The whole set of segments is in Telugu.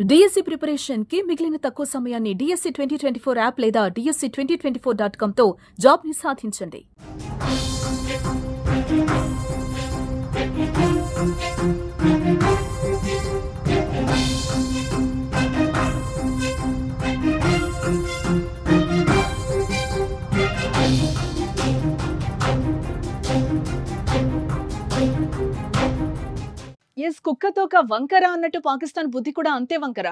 డిఎస్సి ప్రిపరేషన్ కి మిగిలిన తక్కువ సమయాన్ని డిఎస్సి 2024 యాప్ లేదా DSC2024.com తో జాబ్ ని సాధించండి. కుక్కతోక వంకర అన్నట్టు పాకిస్తాన్ బుద్ధి కూడా అంతే వంకర.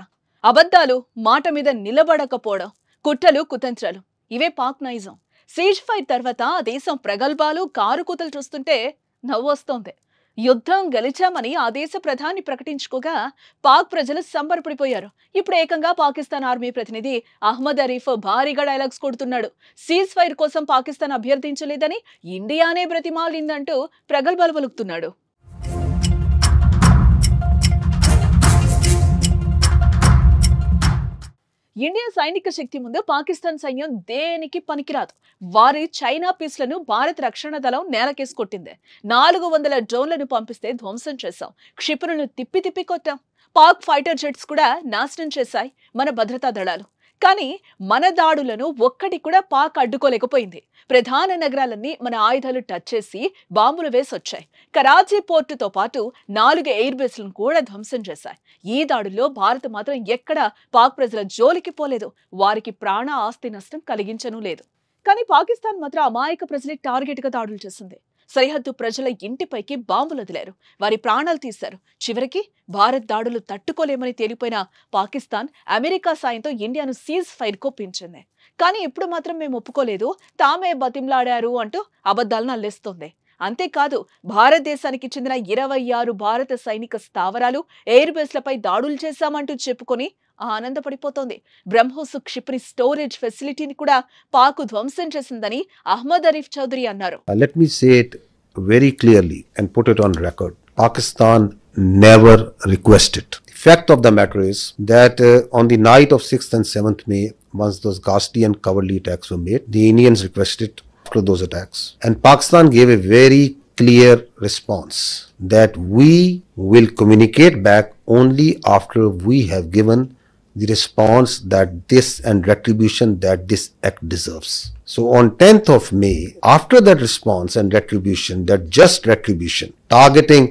అబద్ధాలు, మాట మీద నిలబడకపోవడం, కుట్రలు, కుతంత్రాలు ఇవే పాక్ నైజం. సీజ్ ఫైర్ తర్వాత ఆ దేశం ప్రగల్భాలు, కారుకూతలు చూస్తుంటే నవ్వొస్తోంది. యుద్ధం గెలిచామని ఆ దేశ ప్రధాని ప్రకటించుకోగా పాక్ ప్రజలు సంబరపడిపోయారు. ఇప్పుడు ఏకంగా పాకిస్తాన్ ఆర్మీ ప్రతినిధి అహ్మద్ అరీఫ్ భారీగా డైలాగ్స్ కొడుతున్నాడు. సీజ్ ఫైర్ కోసం పాకిస్తాన్ అభ్యర్థించలేదని ఇండియానే బ్రతిమాలిందంటూ ప్రగల్భాలు పలుకుతున్నాడు. ఇండియా సైనిక శక్తి ముందు పాకిస్తాన్ సైన్యం దేనికి పనికిరాదు. వారి చైనా పీస్లను భారత రక్షణ దళం నేలకేసి కొట్టింది. 400 డ్రోన్లను పంపిస్తే ధ్వంసం చేశాం. క్షిపణులను తిప్పి తిప్పి కొట్టాం. పాక్ ఫైటర్ జెట్స్ కూడా నాశనం చేశాయి మన భద్రతా దళాలు. కానీ మన దాడులను ఒక్కటి కూడా పాక్ అడ్డుకోలేకపోయింది. ప్రధాన నగరాలన్నీ మన ఆయుధాలు టచ్ చేసి బాంబులు వేసొచ్చాయి. కరాచీ పోర్టుతో పాటు 4 ఎయిర్ బేస్లను కూడా ధ్వంసం చేశాయి. ఈ దాడుల్లో భారత్ మాత్రం ఎక్కడ పాక్ ప్రజల జోలికి పోలేదు. వారికి ప్రాణ ఆస్తి నష్టం కలిగించను లేదు. కానీ పాకిస్తాన్ మాత్రం అమాయక ప్రజలే టార్గెట్ గా దాడులు చేసింది. సరిహద్దు ప్రజల ఇంటిపైకి బాంబులు వదిలారు. వారి ప్రాణాలు తీశారు. చివరికి భారత్ దాడులు తట్టుకోలేమని తేలిపోయిన పాకిస్తాన్ అమెరికా సాయంతో ఇండియాను సీజ్ ఫైర్ కొప్పించింది. కానీ ఇప్పుడు మాత్రం మేము ఒప్పుకోలేదు, తామే బతింలాడారు అంటూ అబద్ధాలను అల్లేస్తోంది. అంతేకాదు, భారతదేశానికి చెందిన 26 భారత సైనిక స్థావరాలు, ఎయిర్ బేస్లపై దాడులు చేశామంటూ చెప్పుకొని ఆనందపడిపోతోంది. బ్రహ్మోస్ క్షిపణి స్టోరేజ్ ఫెసిలిటీని కూడా పాక్ ధ్వంసం చేసిందని అహ్మద్ అరీఫ్ చౌదరి అన్నారు. Let me say it very clearly and put it on record. Pakistan never requested. The fact of the matter is that on the night of 6th and 7th May, once those ghastly and cowardly attacks were made, the Indians requested after those attacks. And Pakistan gave a very clear response that we will communicate back only after we have given the response that this and retribution that this act deserves. So on 10th of May, after that response and retribution, that just retribution, targeting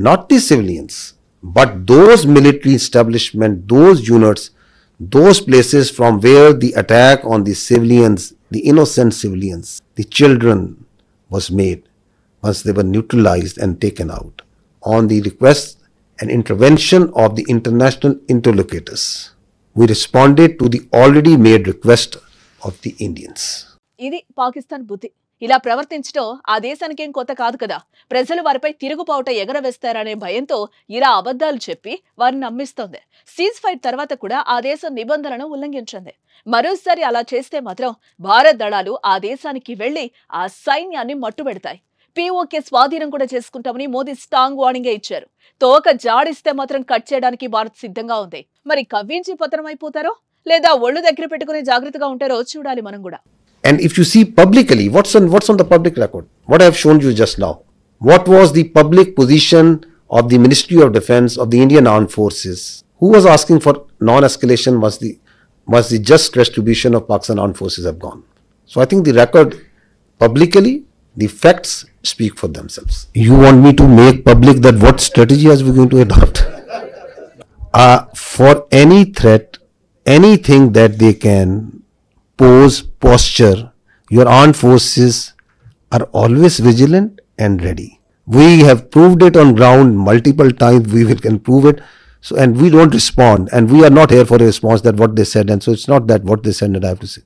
not the civilians, but those military establishment, those units, those places from where the attack on the civilians, the innocent civilians, the children was made, once they were neutralized and taken out, on the request and intervention of the international interlocutors, we responded to the already made request of the Indians. ఇది పాకిస్తాన్ బుద్ధి. ఇలా ప్రవర్తించడం ఆ దేశానికి ఏం కొత్త కాదు కదా. ప్రజలు వారిపై తిరుగుబావుట ఎగరవేస్తారనే భయంతో ఇలా అబద్ధాలు చెప్పి వారిని నమ్మిస్తోంది. సీజ్ ఫైర్ తర్వాత కూడా ఆ దేశం నిబంధనలను ఉల్లంఘించింది. మరోసారి అలా చేస్తే మాత్రం భారత దళాలు ఆ దేశానికి వెళ్లి ఆ సైన్యాన్ని మట్టుబెడతాయి. POK స్వాధీనం కూడా చేసుకుంటామని మోదీ స్ట్రాంగ్ వార్నింగ్ ఇచ్చారు. తోక జాడిస్తే మాత్రం కట్ చేయడానికి భారత్ సిద్ధంగా ఉంది. మరి కవ్వించి పతనమైపోతారో లేదా ఒళ్ళు దగ్గర పెట్టుకుని జాగ్రత్తగా ఉంటారో చూడాలి మనం కూడా. And if you see publicly, what's on the public record? What I have shown you just now. What was the public position of the Ministry of Defence of the Indian Armed Forces? Who was asking for non-escalation once the just retribution of Pakistan Armed Forces have gone? So I think the record publicly, the facts speak for themselves. You want me to make public that what strategy are we going to adopt? For any threat, anything that they can pose, posture, your armed forces are always vigilant and ready. We have proved it on ground multiple times. We can prove it. So, and we don't respond, and we are not here for a response that what they said, and so it's not that what they said that I have to say.